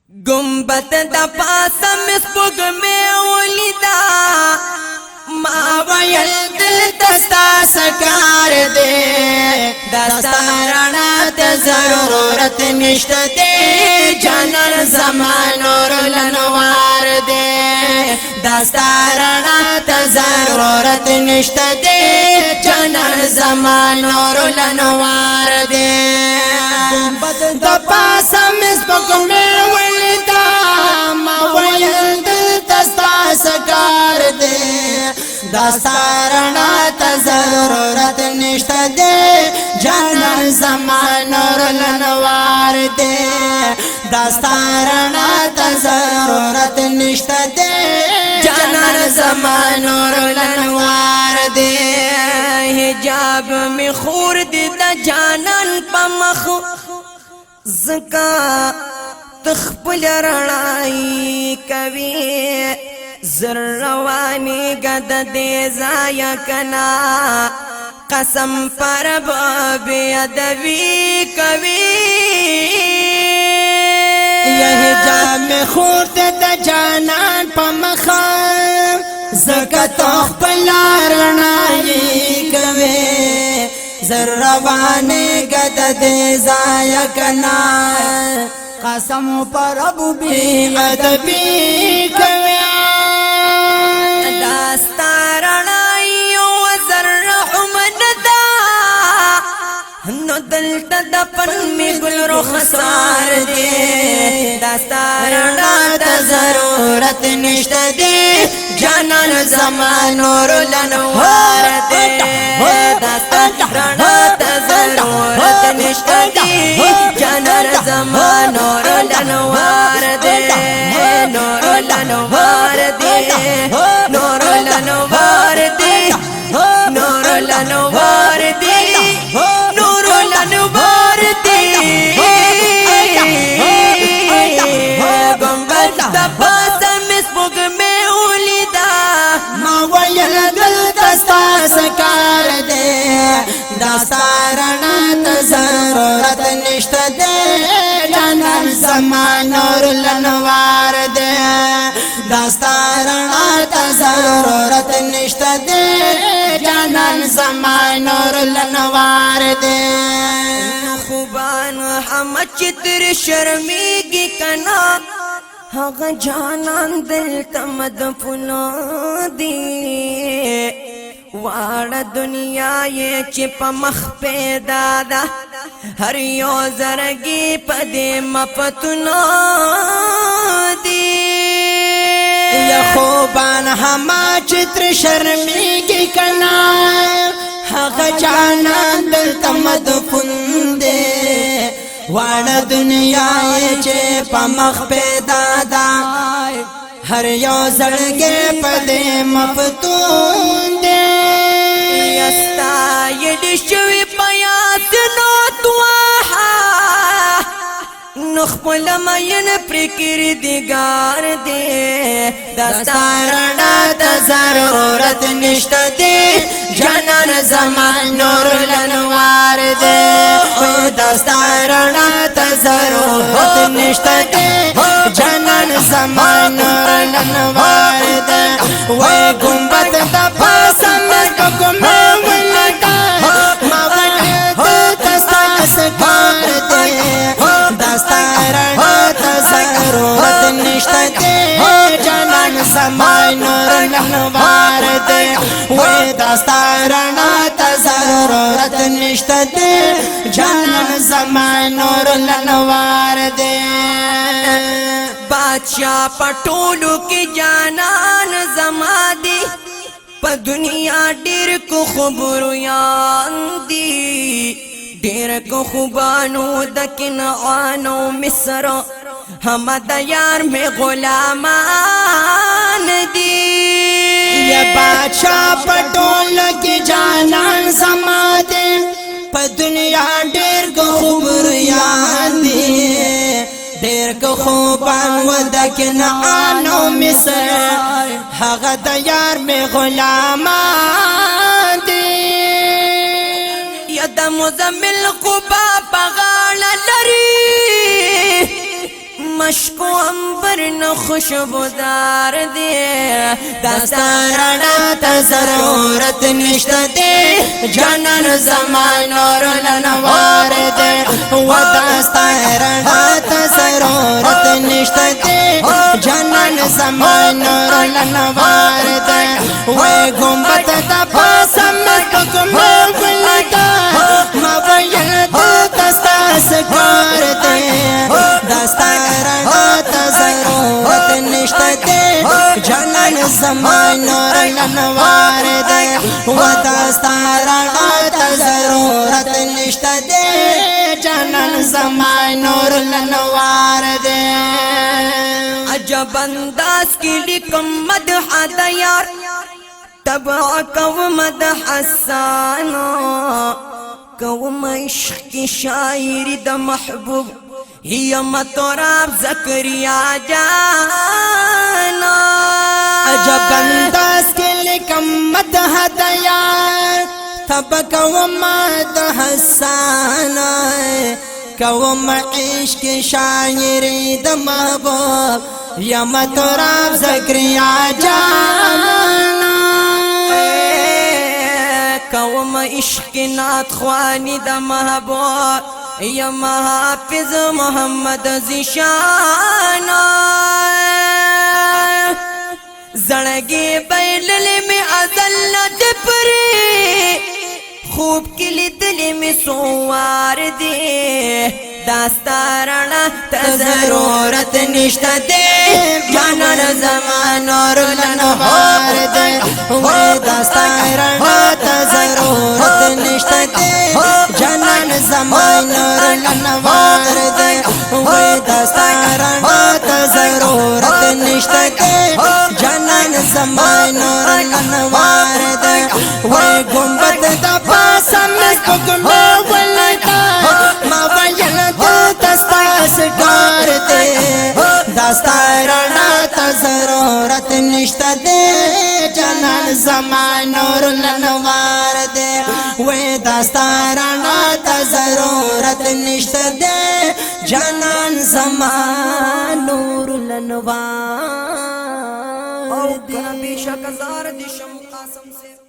गुम्बद दा पासा में spogmae oleeda ما ویل دل دستا سکار دے دستا رڼا ته ضرورت نشته دے جانان زمان اور لنوار دے دستا رڼا ته ضرورت نشته دے جانان زمان اور لنوار دے د پاسه مې spogmae oleeda ما ویل دل دستا سکار دے دستا رڼا ته ضرورت نشته دے جانان زمان اور لنوار دے دستا رڼا ته ضرورت نشته دے جانان زمان اور لنوار دے حجاب می خور دی دا جانان په مخ زکا تخپل رڼای کوي زر روانی گد دے زایا کنا قسم پر باب ادبی کوي یہ جام خورد د جانان په مخام زکا تخپل رڼای کوي زر روانی گد دے زایا کنا قسم پر ابو بی ادبی کوي داستا رڼای او زر رحمت دا نو دلته د پن می ګل رخسار دے داستا رڼا ته ضرورت نشته دے جانان زمان اور لنوار دے داستا رڼا ته ضرورت نشته دے جانان زمان اور لنوار دے نور لنوار دے نور لنوار دے نور لنوار دے نور لنوار دے گنبد دا پاسا میں spogmae oleeda ما ویل دل دستا سکار دے دستا رڼا ته ضرورت نشته دے جانان زمان اور لنوار دے دستا رڼا ته ضرورت نشته دے جانان زمان اور لنوار دے خوبان ہم چتر شرمیگی کنا هغه جانان دل تمدفنا دی واړه دنیا یې چې په مخ پیدا ده هر یو زرګي په دې مفتنا دی یا خوبان هما چتر شرمیږي کنا هغه جانان دل تمدفن دی واړه دنیا یې چې په مخ پیدا ده هر یو زړګي په دې مفتون دی یستا یې د شوي پیات نو توها نو خپل مین پرکر دیګار دی دستا رڼا ته ضرورت نشته دی جانان زمان نور لنوار دی دستا رڼا ته ضرورت نشته دی جانان زمان نور لنوار دی وای گنبد دا پاسا میں spogmae oleeda ما ویل دستا سکار دے دستا رڼا ته ضرورت نشته دے جانان زمان اور لنوار دے وای دستا رڼا ته ضرورت نشته دے جانان زمان اور لنوار دے بادشاہ پټولو کی جانان زما دی په دنیا ډیر کو خبرو یان دی ډیر کو خوبانو د کنعانو مصر هم د یار میں غلامان دی یا بادشاہ پټولو کی جانان زما دی په دنیا ډیر کو خبرو یان دی دیر کو خوبان و د کنعانو مصر هغه د یار میں غلامان دی یا د مزمل قبا په غاړه لري مشکو امبر نو خوشبودار دے دستا رڼا ته ضرورت نشته دے جانان زمان اور لنوار دے و دستا رڼا ته ضرورت نشته دے جانان زمان اور لنوار دے و گنبد د پاسه مستقمه ولدا ما ویل دستا سکار دے دستا رڼا ته ضرورت نشته دے جانان زمان اور لنوار دے و دستا رڼا ته ضرورت نشته دے جانان زمان اور لنوار دے عجب انداز کی لکم مدح د یار تبع قوم مدح حسانو قوم عشق کی شاعری د محبوب هي مطراب زکریا جانا عجب انداز کے لکم مدح د یار تبع قوم مدح حسانو قوم عشق کی شاعری د محبوب یا مطراب زکریا جانا قوم عشق نات خوانی دا محبوب یا حافظ محمد زیشان زڑگی بیللی میں ازلت پری خوب کلی دلی میں سوار دے داستا رڼا ته ضرورت نشته دے جانان زمان اور لنوار دے داستا رڼا ته ضرورت نشته دے جانان زمان اور لنوار دے داستا رڼا ته ضرورت نشته دے جانان زمان اور لنوار دے گنبد د پاسه مستقمه ولدا ما ویل دستا سکار دے دستا رڼا ته ضرورت نشته دے جانان زمان اور لنوار دے دستا رڼا ته ضرورت نشته دے جانان زمان اور لنوار دے بے شک زار دشم قاسم سے